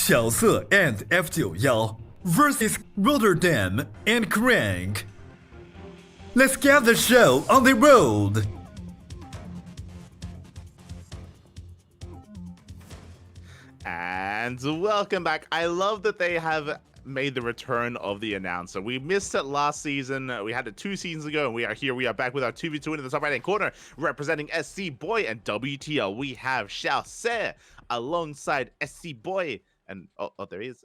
XiaoSe and F91 versus RotterdaM and CranK. Let's get the show on the road! And welcome back. I love that they have made the return of the announcer. We missed it last season. We had it 2 seasons ago, and we are here. We are back with our 2v2 in the top right-hand corner, representing SC Boy and WTL. We have XiaoSe alongside SC Boy, and oh there he is.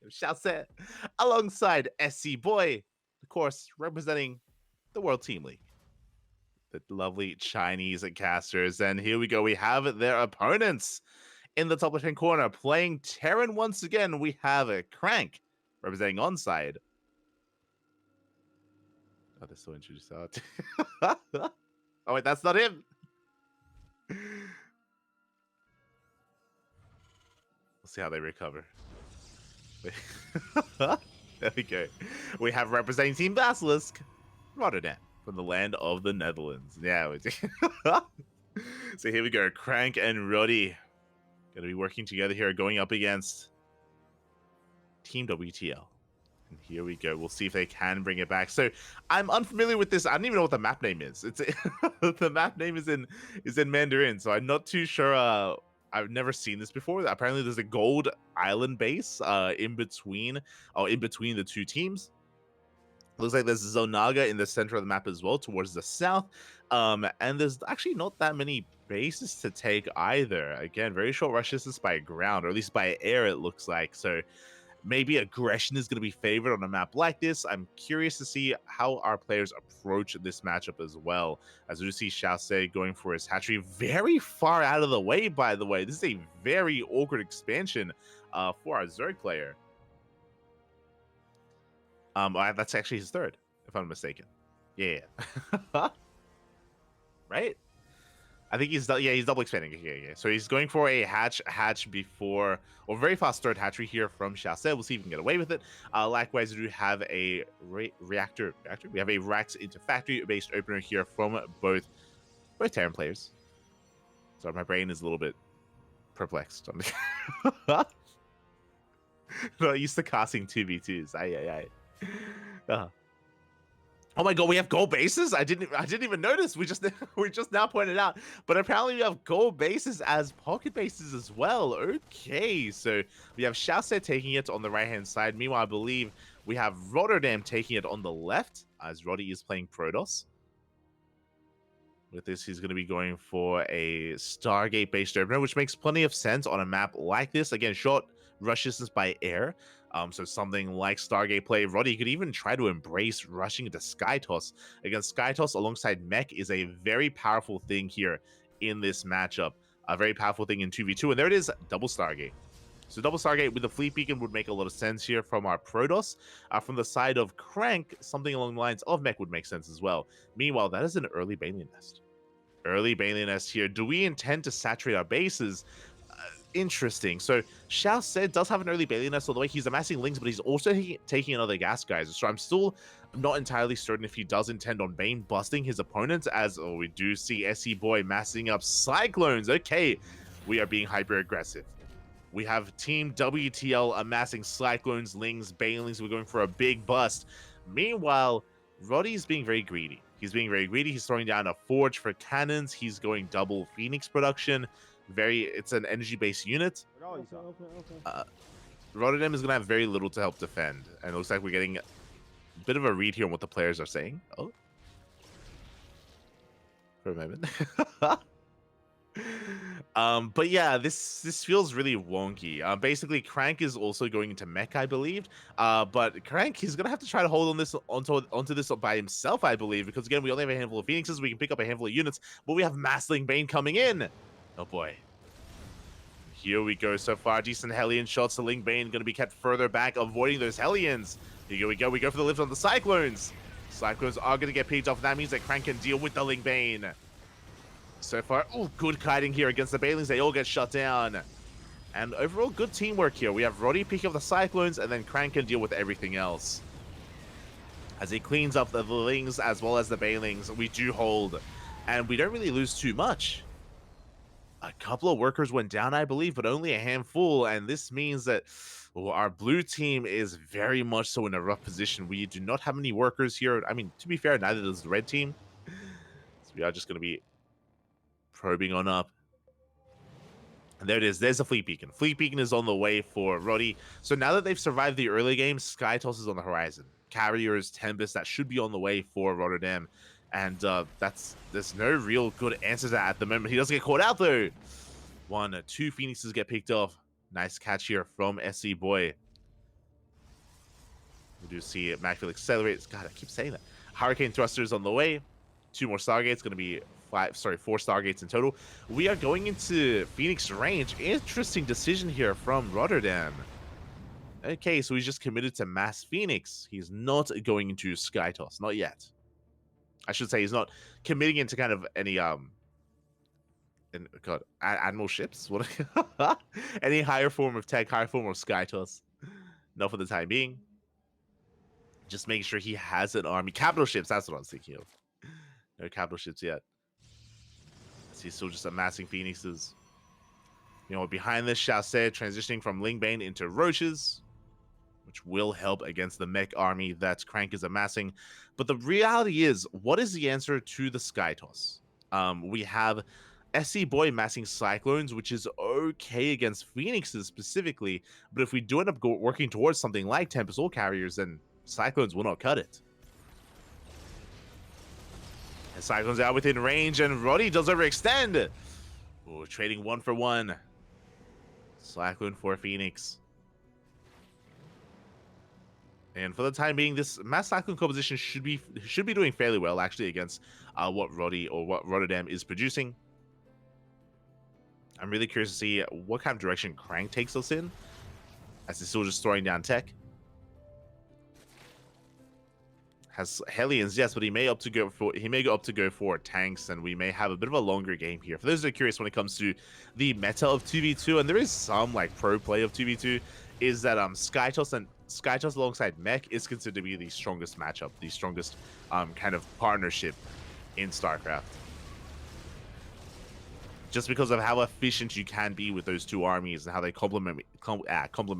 XiaoSe alongside SC Boy, of course, representing the World Team League. The lovely Chinese casters, and here we go. We have their opponents. In the top left-hand corner, playing Terran once again, we have a CranK representing onside. Oh, they're so introduced out. Oh, wait, that's not him. We'll see how they recover. There we go. We have representing Team Basilisk, RotterdaM, from the land of the Netherlands. Yeah. So here we go. CranK and Roddy. Going to be working together here, going up against Team WTL. And here we go. We'll see if they can bring it back. So I'm unfamiliar with this. I don't even know what the map name is. It's the map name is in Mandarin, so I'm not too sure. I've never seen this before. Apparently, there's a gold island base in between the two teams. Looks like there's Zonaga in the center of the map as well, towards the south. And there's actually not that many bases to take either. Again, very short rush distance by ground, or at least by air, it looks like. So maybe aggression is going to be favored on a map like this. I'm curious to see how our players approach this matchup as well. As we see XiaoSe going for his hatchery very far out of the way, by the way. This is a very awkward expansion for our Zerg player. That's actually his third, if I'm mistaken. Yeah. Right? I think he's double expanding. Yeah. So he's going for a hatch before, or very fast start hatchery here from XiaoSe. We'll see if we can get away with it. Likewise, we do have a reactor. We have a Rax into factory based opener here from both Terran players. So my brain is a little bit perplexed. No, used to casting 2v2s. Oh my god, we have gold bases? I didn't even notice. We just now pointed out. But apparently we have gold bases as pocket bases as well. Okay, so we have XiaoSe taking it on the right-hand side. Meanwhile, I believe we have RotterdaM taking it on the left, as Roddy is playing Protoss. With this, he's going to be going for a Stargate-based opener, which makes plenty of sense on a map like this. Again, short rush distance by air. So something like Stargate play. Roddy could even try to embrace rushing into SkyToss. Against SkyToss alongside Mech is a very powerful thing here in this matchup. A very powerful thing in 2v2. And there it is, double Stargate. So double Stargate with the Fleet Beacon would make a lot of sense here from our Protoss. From the side of CranK, something along the lines of Mech would make sense as well. Meanwhile, that is an early Baneling Nest. Early Baneling Nest here. Do we intend to saturate our bases? Interesting. So XiaoSe does have an early Baneling Nest, although he's amassing links, but he's also taking another gas geyser. So I'm still not entirely certain if he does intend on Bane busting his opponents, as we do see SC Boy massing up Cyclones. Okay, we are being hyper aggressive. We have Team WTL amassing Cyclones, Lings, Banelings. We're going for a big bust. Meanwhile, Roddy's being very greedy. He's being very greedy. He's throwing down a Forge for cannons. He's going double Phoenix production. It's an energy-based unit. RotterdaM is going to have very little to help defend. And it looks like we're getting a bit of a read here on what the players are saying. Oh. For a moment. But yeah, this feels really wonky. Basically, CranK is also going into Mech, I believe. But CranK, he's gonna have to try to hold on this onto this by himself, I believe, because again, we only have a handful of Phoenixes. We can pick up a handful of units, but we have Massling Bane coming in. Oh boy. Here we go. So far, decent Hellion shots. The Ling Bane going to be kept further back, avoiding those Hellions. Here we go. We go for the lift on the Cyclones. Cyclones are going to get picked off. That means that CranK can deal with the Ling Bane. So far, good kiting here against the Banelings. They all get shut down. And overall, good teamwork here. We have Roddy picking up the Cyclones, and then CranK can deal with everything else. As he cleans up the Lings as well as the Banelings, we do hold. And we don't really lose too much. A couple of workers went down, I believe, but only a handful, and this means that our blue team is very much so in a rough position. We do not have any workers here. I mean, to be fair, neither does the red team. So we are just going to be probing on up. And there it is. There's a Fleet Beacon. Fleet Beacon is on the way for Roddy. So now that they've survived the early game, SC2 is on the horizon. Carriers, Tempest, that should be on the way for RotterdaM. And there's no real good answer to that at the moment. He doesn't get caught out, though. 2 Phoenixes get picked off. Nice catch here from SC Boy. We do see Macfield accelerates. God, I keep saying that. Hurricane Thrusters on the way. 2 more Stargates. Going to be 4 Stargates in total. We are going into Phoenix range. Interesting decision here from RotterdaM. Okay, so he's just committed to Mass Phoenix. He's not going into SC2. Not yet. I should say he's not committing into kind of any admiral ships. What? Any higher form of tech, higher form of SC2. Not for the time being. Just making sure he has an army. Capital ships, that's what I was thinking of. No capital ships yet. He's still just amassing Phoenixes. You know, behind this, XiaoSe transitioning from Lingbane into Roaches, which will help against the mech army that CranK is amassing. But the reality is, what is the answer to the SC2? We have SC Boy amassing Cyclones, which is okay against Phoenixes specifically, but if we do end up working towards something like Tempest All Carriers, then Cyclones will not cut it. And Cyclones out within range, and Roddy does overextend. Ooh, trading 1 for 1. Cyclone for Phoenix. And for the time being, this Mass Cyclone composition should be doing fairly well, actually, against what RotterdaM is producing. I'm really curious to see what kind of direction CranK takes us in, as he's still just throwing down tech. Has Hellions, yes, but he may go up to go for tanks, and we may have a bit of a longer game here. For those that are curious, when it comes to the meta of 2v2, and there is some like pro play of 2v2, is that SC2 alongside mech is considered to be the strongest matchup, the strongest kind of partnership in StarCraft. Just because of how efficient you can be with those 2 armies and how they complement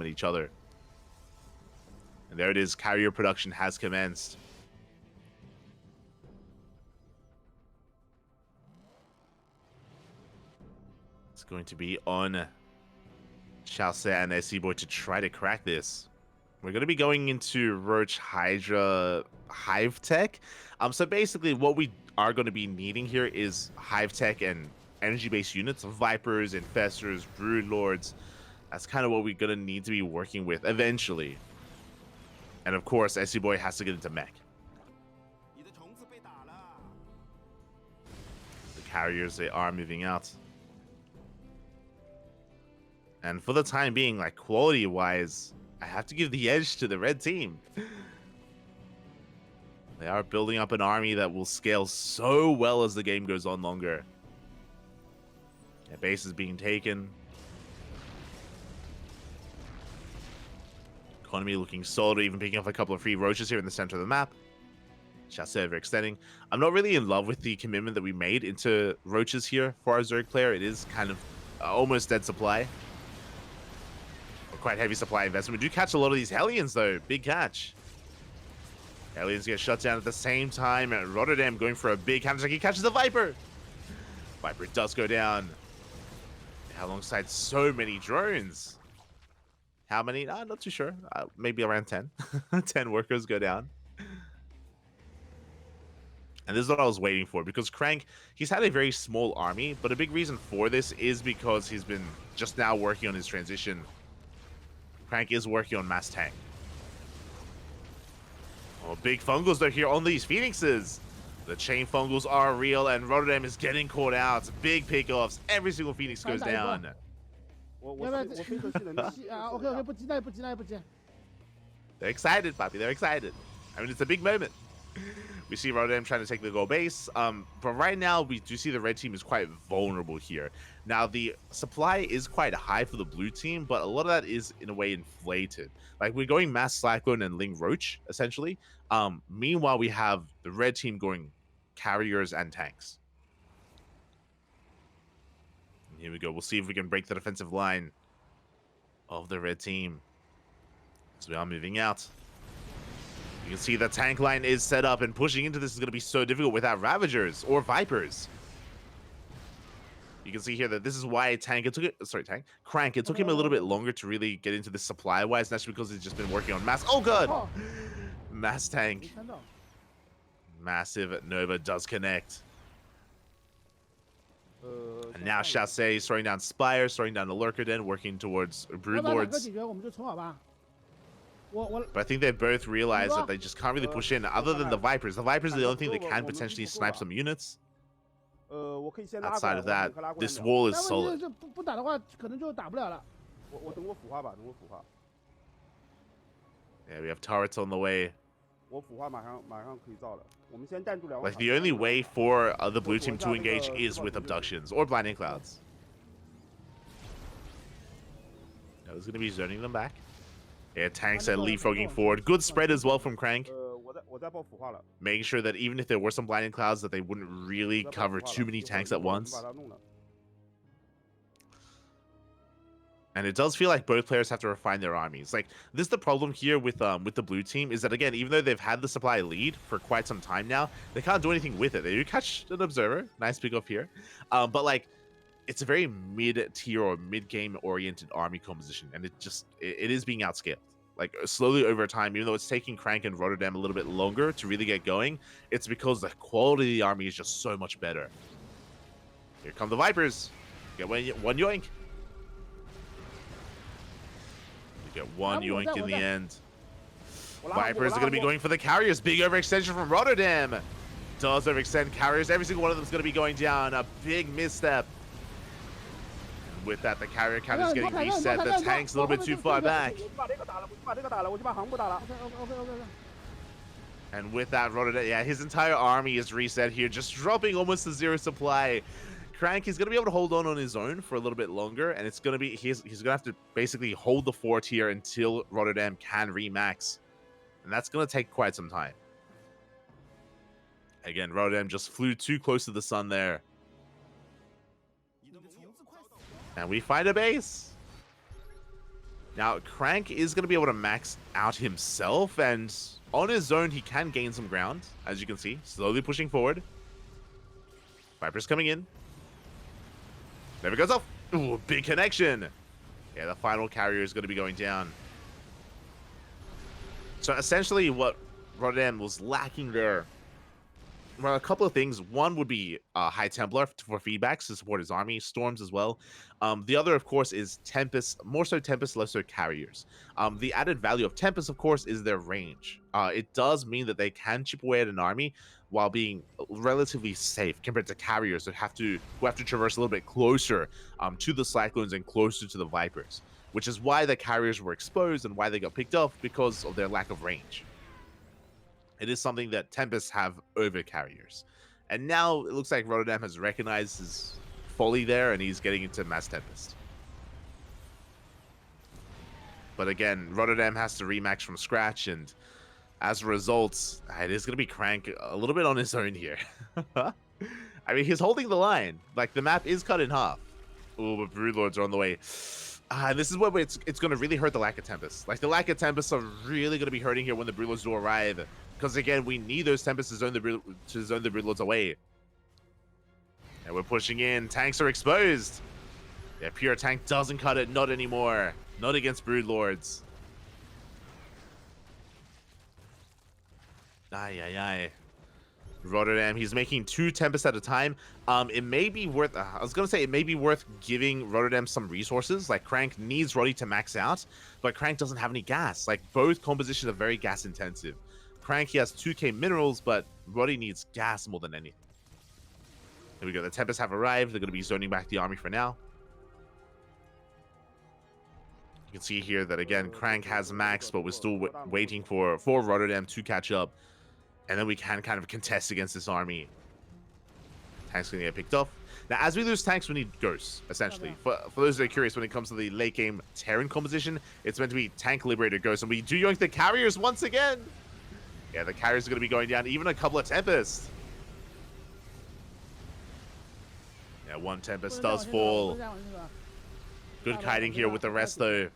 each other. And there it is, carrier production has commenced. It's going to be on XiaoSe and SC Boy to try to crack this. We're going to be going into Roach Hydra Hive Tech. So basically what we are going to be needing here is Hive Tech and energy-based units, Vipers, Infestors, Brood Lords. That's kind of what we're going to need to be working with eventually. And of course, SC Boy has to get into mech. The carriers, they are moving out. And for the time being, like quality-wise, I have to give the edge to the red team. They are building up an army that will scale so well as the game goes on longer. Yeah, base is being taken. Economy looking solid, even picking off a couple of free roaches here in the center of the map. XiaoSe overextending. I'm not really in love with the commitment that we made into roaches here for our Zerg player. It is kind of almost dead supply. Quite heavy supply investment. We do catch a lot of these Hellions, though. Big catch. Hellions get shut down at the same time, and RotterdaM going for a big counter. He catches the Viper. Viper does go down. Alongside so many drones. How many? Not too sure. Maybe around 10. 10 workers go down. And this is what I was waiting for, because CranK, he's had a very small army, but a big reason for this is because he's been just now working on his transition. CranK is working on mass tank. Oh, big fungals though here on these Phoenixes. The chain fungals are real, and RotterdaM is getting caught out. Big pickoffs. Every single Phoenix goes down. They're excited, Papi. They're excited. I mean, it's a big moment. We see RotterdaM trying to take the gold base, but right now we do see the red team is quite vulnerable here. Now the supply is quite high for the blue team, but a lot of that is in a way inflated. Like we're going Mass Cyclone and Ling Roach essentially. Meanwhile, we have the red team going carriers and tanks. Here we go. We'll see if we can break the defensive line of the red team. So we are moving out. You can see the tank line is set up, and pushing into this is going to be so difficult without Ravagers or Vipers. You can see here that this is why CranK, it took him a little bit longer to really get into this supply-wise. That's because he's just been working on mass. Oh, God! Mass tank. Massive Nova does connect. And now XiaoSe is throwing down Spire, throwing down the Lurker Den, working towards Broodlords. But I think they both realize that they just can't really push in, other than the Vipers. The Vipers are the only thing that can potentially snipe some units. Outside of that, this wall is solid. Yeah, we have turrets on the way. Like, the only way for the blue team to engage is with abductions or blinding clouds. Now, there's going to be zoning them back. Yeah, tanks are leapfrogging forward. Good spread as well from CranK. Making sure that even if there were some blinding clouds, that they wouldn't really cover too many tanks at once. And it does feel like both players have to refine their armies. Like, this is the problem here with the blue team, is that, again, even though they've had the supply lead for quite some time now, they can't do anything with it. They do catch an observer. Nice pick off here. But, like, it's a very mid-tier or mid-game oriented army composition, and it is being outscaled. Like, slowly over time, even though it's taking CranK and RotterdaM a little bit longer to really get going, it's because the quality of the army is just so much better. Here come the Vipers. Get one yoink. You get one yoink in the end. Vipers are going to be going for the carriers. Big overextension from RotterdaM. Does overextend carriers. Every single one of them is going to be going down. A big misstep. With that, the carrier count is getting reset. The tank's a little bit too far back. And with that, RotterdaM, yeah, his entire army is reset here, just dropping almost to zero supply. CranK is going to be able to hold on his own for a little bit longer, and it's going to be he's going to have to basically hold the fort here until RotterdaM can remax, and that's going to take quite some time. Again, RotterdaM just flew too close to the sun there. And we find a base. Now, CranK is going to be able to max out himself, and on his own, he can gain some ground, as you can see, slowly pushing forward. Viper's coming in. Never goes off. Ooh, big connection. Yeah, the final carrier is going to be going down. So essentially what RotterdaM was lacking there, well, a couple of things. One would be High Templar for feedbacks to support his army, Storms as well. The other, of course, is Tempest, more so Tempest, less so carriers. The added value of Tempest, of course, is their range. It does mean that they can chip away at an army while being relatively safe compared to carriers who have to traverse a little bit closer to the Cyclones and closer to the Vipers, which is why the carriers were exposed and why they got picked off, because of their lack of range. It is something that Tempests have over carriers. And now it looks like RotterdaM has recognized his folly there, and he's getting into Mass Tempest. But again, RotterdaM has to remax from scratch, and as a result, it is going to be CranK a little bit on his own here. I mean, he's holding the line. Like, the map is cut in half. Oh, but Broodlords are on the way. And this is what it's going to really hurt the lack of Tempests. Like, the lack of Tempests are really going to be hurting here when the Broodlords do arrive. Because, again, we need those Tempests to zone the Broodlords away. And we're pushing in. Tanks are exposed. Yeah, pure tank doesn't cut it. Not anymore. Not against Broodlords. Ay. RotterdaM, he's making 2 Tempests at a time. It may be worth, I was going to say, it may be worth giving RotterdaM some resources. Like, CranK needs Roddy to max out, but CranK doesn't have any gas. Like, both compositions are very gas intensive. CranK, he has 2k minerals, but Roddy needs gas more than anything. Here we go. The Tempests have arrived. They're going to be zoning back the army for now. You can see here that, again, CranK has max, but we're still waiting for RotterdaM to catch up. And then we can kind of contest against this army. Tanks going to get picked off. Now, as we lose tanks, we need ghosts, essentially. For those that are curious, when it comes to the late game Terran composition, it's meant to be tank liberator ghosts. And we do yoink the carriers once again. Yeah, the carriers are going to be going down. Even a couple of Tempests. Yeah, one Tempest does fall. Good kiting here with the rest, though.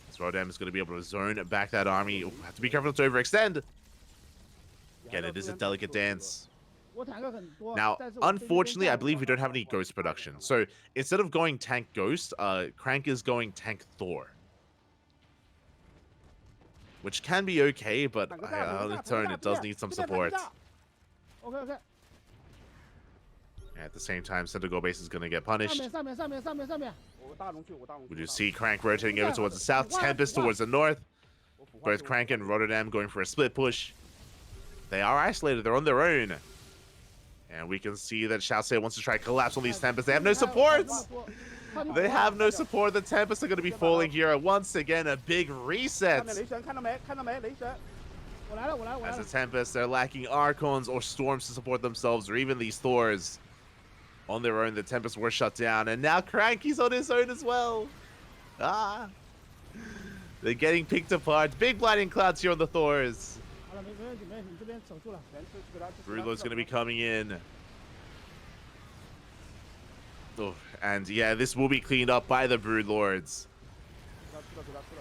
As RotterdaM is going to be able to zone back that army. Ooh, have to be careful not to overextend. Again, it is a delicate dance. Now, unfortunately, I believe we don't have any Ghost production. So, instead of going Tank Ghost, CranK is going Tank Thor. Which can be okay, but on its own, it does need some support. At the same time, Center Goal Base is going to get punished. We do see CranK rotating over towards the south, Tempest towards the north. Both CranK and RotterdaM going for a split push. They are isolated, they're on their own. And we can see that XiaoSe wants to try to collapse on these Tempests. They have no supports! They have no support. The Tempests are going to be falling here. Once again, a big reset. As the Tempests, they're lacking Archons or Storms to support themselves, or even these Thors. On their own, the Tempests were shut down, and now CranKy's on his own as well. Ah. They're getting picked apart. Big blinding clouds here on the Thors. Broodlord's going to be coming in. Oh, and yeah, this will be cleaned up by the Broodlords.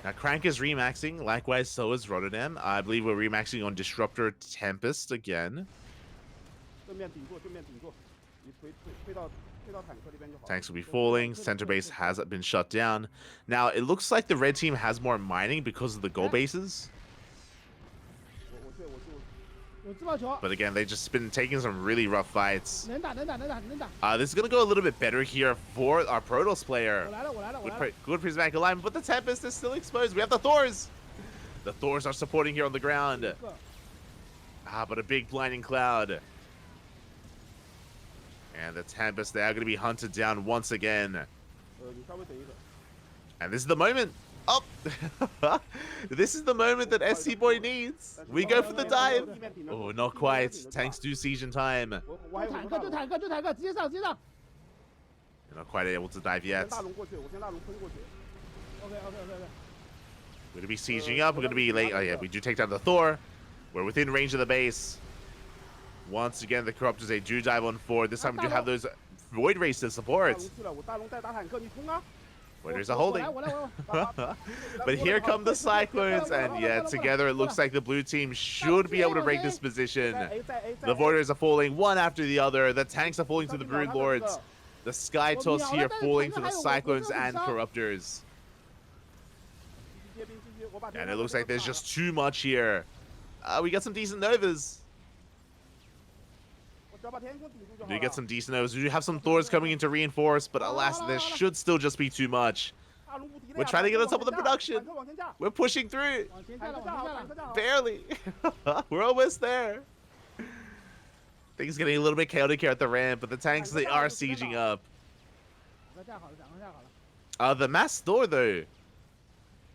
Now, CranK is remaxing. Likewise, so is RotterdaM. I believe we're remaxing on Disruptor Tempest again. Tanks will be falling. Center base has been shut down. Now, it looks like the red team has more mining because of the goal bases. But again, they've just been taking some really rough fights. This is going to go a little bit better here for our Protoss player. Good prismatic alignment, but the Tempest is still exposed. We have the Thors. The Thors are supporting here on the ground. But a big blinding cloud. And the Tempest, they are going to be hunted down once again. And this is the moment. Oh! This is the moment that SC Boy needs. We go for the dive. Oh, not quite. Tanks do siege in time. They're not quite able to dive yet. We're going to be sieging up. We're going to be late. Oh, yeah, we do take down the Thor. We're within range of the base. Once again, the Corruptors, they do dive on forward. This time we do have those Void Rays to support. Void Rays are holding. But here come the Cyclones, and yeah, together it looks like the blue team should be able to break this position. The Void Rays are falling one after the other. The tanks are falling to the Broodlords. The Sky Toss here falling to the Cyclones and Corruptors. And it looks like there's just too much here. We got some decent Novas. We do get some decent Novas. We do have some Thors coming in to reinforce, but alas, there should still just be too much. We're trying to get on top of the production. We're pushing through. Barely. We're almost there. Things getting a little bit chaotic here at the ramp, but the tanks, they are sieging up. The mass Thor, though.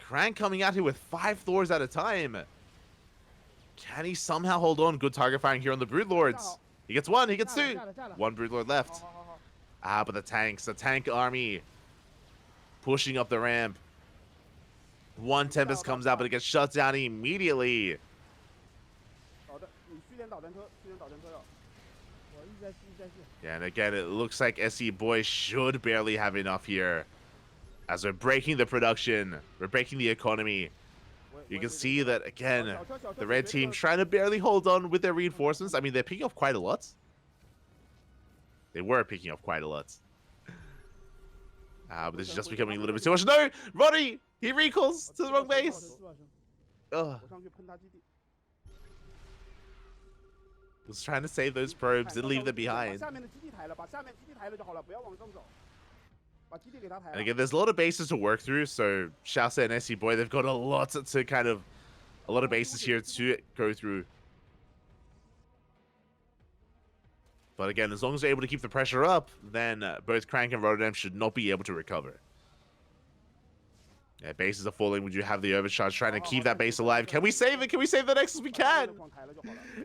CranK coming out here with 5 Thors at a time. Can he somehow hold on? Good target firing here on the Broodlords. He gets 1, he gets 2. 1 Broodlord left. But the tanks, the tank army pushing up the ramp. 1 Tempest comes out, but it gets shut down immediately. Yeah, and again, it looks like SC Boy should barely have enough here. As we're breaking the production, we're breaking the economy. You can see that, again, the red team trying to barely hold on with their reinforcements. I mean, they're picking up quite a lot. They were picking up quite a lot. But this is just becoming a little bit too much. No! Roddy! He recalls to the wrong base! Ugh. Was trying to save those probes and leave them behind. And again, there's a lot of bases to work through, so XiaoSe and SC Boy, they've got a lot of bases here to go through. But again, as long as they're able to keep the pressure up, then both CranK and RotterdaM should not be able to recover. Yeah, bases are falling. We do have the overcharge trying to keep that base alive. Can we save it? Can we save the Nexus? We can!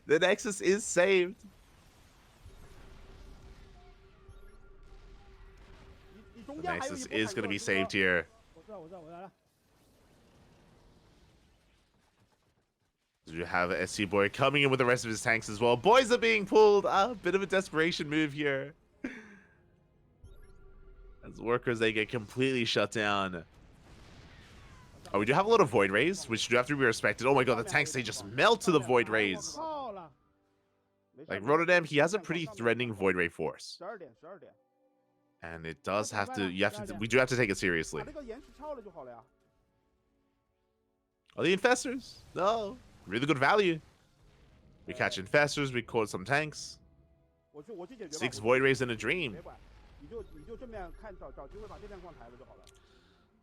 The Nexus is saved. The Nexus is going to be saved here. You have SC Boy coming in with the rest of his tanks as well. Boys are being pulled. A bit of a desperation move here. As workers, they get completely shut down. Oh, we do have a lot of Void Rays, which do have to be respected. Oh my god, the tanks, they just melt to the Void Rays. Like, RotterdaM, he has a pretty threatening Void Ray force. And it does have to, we do have to take it seriously. Oh, the Infestors? No. Really good value. We catch Infestors, we caught some tanks. 6 Void Rays in a dream.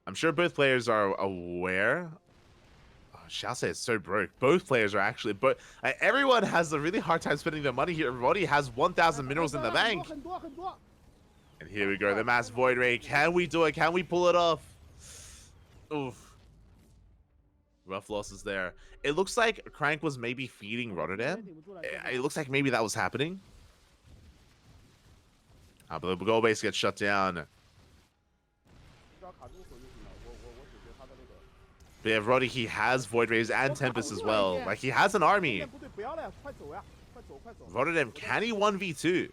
I'm sure both players are aware. Oh, XiaoSe is so broke. Both players are actually, but everyone has a really hard time spending their money here. Everybody has 1,000 minerals in the bank. And here we go, the mass Void Ray. Can we do it? Can we pull it off? Oof. Rough losses there. It looks like CranK was maybe feeding RotterdaM. It looks like maybe that was happening. But the goal base gets shut down. But yeah, Roddy, he has Void Rays and Tempest as well. Like, he has an army. RotterdaM, can he 1v2?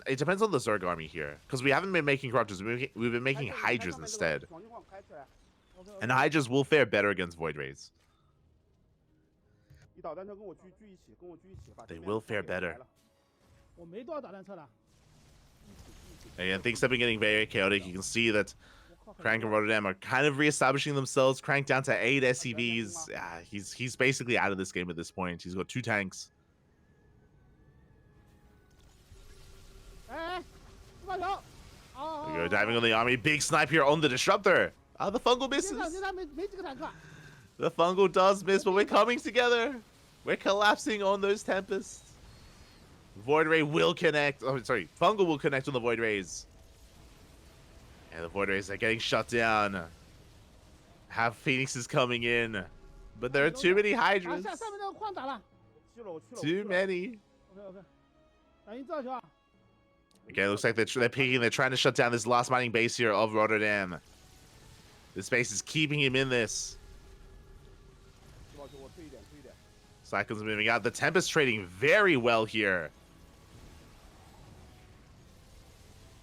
It depends on the Zerg army here. Because we haven't been making Corruptors. We've been making Hydras instead. And Hydras will fare better against Void Rays. They will fare better. And things have been getting very chaotic. You can see that CranK and RotterdaM are kind of reestablishing themselves. CranK down to 8 SCVs. Yeah, he's basically out of this game at this point. He's got 2 tanks. We go diving on the army. Big snipe here on the Disruptor. The Fungal misses. The Fungal does miss, but we're coming together. We're collapsing on those Tempests. Void Ray will connect. Oh, sorry. Fungal will connect on the Void Rays. And the Void Rays are getting shut down. Have Phoenixes coming in. But there are too many Hydras. Too many. Okay, it looks like they're peeking. They're trying to shut down this last mining base here of RotterdaM. This base is keeping him in this. Cyclone's moving out. The Tempest trading very well here.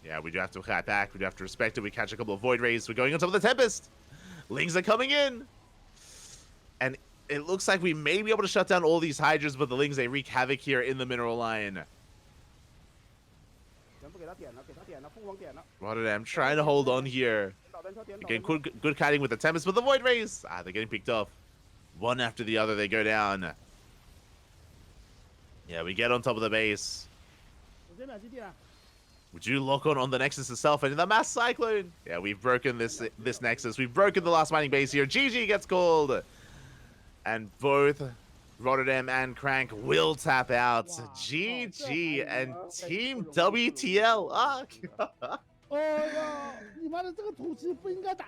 Yeah, we do have to cut back. We do have to respect it. We catch a couple of Void Rays. We're going on top of the Tempest. Lings are coming in. And it looks like we may be able to shut down all these Hydras, but the Lings, they wreak havoc here in the mineral line. RotterdaM trying to hold on here. Again, good kiting with the Tempest, but the Void Rays, they're getting picked off. One after the other, they go down. Yeah, we get on top of the base. Would you lock on the Nexus itself and the Mass Cyclone? Yeah, we've broken this Nexus. We've broken the last mining base here. GG gets called. And both RotterdaM and CranK will tap out. Wow. GG and Team WTL.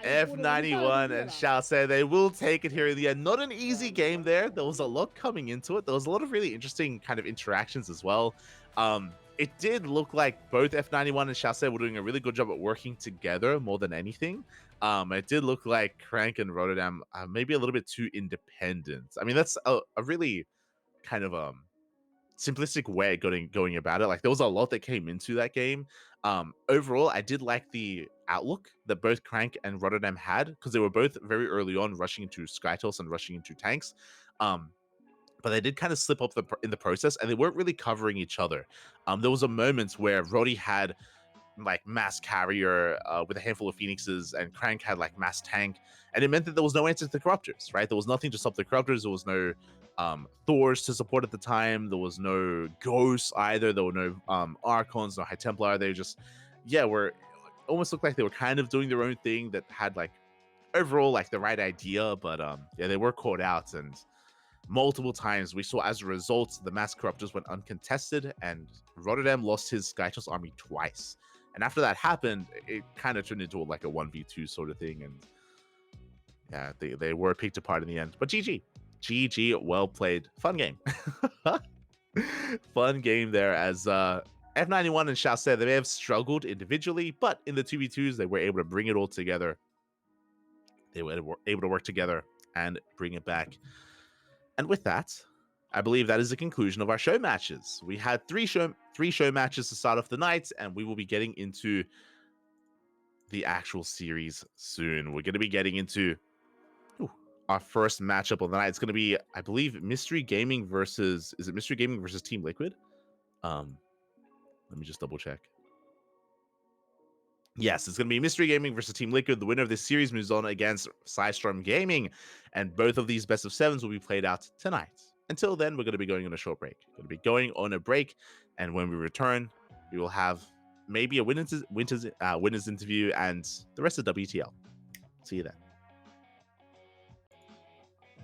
F91 and XiaoSe, they will take it here in the end. Not an easy game there. There was a lot coming into it. There was a lot of really interesting kind of interactions as well. It did look like both F91 and XiaoSe were doing a really good job at working together more than anything. It did look like CranK and RotterdaM maybe a little bit too independent. I mean, that's a really kind of simplistic way of going about it. Like, there was a lot that came into that game. Overall, I did like the outlook that both CranK and RotterdaM had, because they were both very early on rushing into Skytoss and rushing into tanks. But they did kind of slip up in the process, and they weren't really covering each other. There was a moment where Roddy had like mass carrier with a handful of Phoenixes, and CranK had like mass tank, and it meant that there was no answer to the Corruptors, right? There was nothing to stop the Corruptors. There was no Thors to support at the time. There was no Ghosts either. There were no Archons, no High Templar. They just, were almost looked like they were kind of doing their own thing that had like overall like the right idea, but they were caught out, and multiple times we saw as a result the mass Corruptors went uncontested, and RotterdaM lost his Skytoss army twice. And after that happened, it kind of turned into like a 1v2 sort of thing, and yeah, they were picked apart in the end. But GG, well played. Fun game. Fun game there, as F91 and XiaoSe, they may have struggled individually, but in the 2v2s, they were able to bring it all together. They were able to work together and bring it back. And with that, I believe that is the conclusion of our show matches. We had three show matches to start off the night, and we will be getting into the actual series soon. We're going to be getting into our first matchup of the night. It's going to be, I believe, Mystery Gaming versus Team Liquid? Let me just double check. Yes, it's going to be Mystery Gaming versus Team Liquid. The winner of this series moves on against Sidestrom Gaming, and both of these best of sevens will be played out tonight. Until then, we're going to be going on a short break. We're going to be going on a break, and when we return, we will have maybe a winners interview and the rest of WTL. See you then.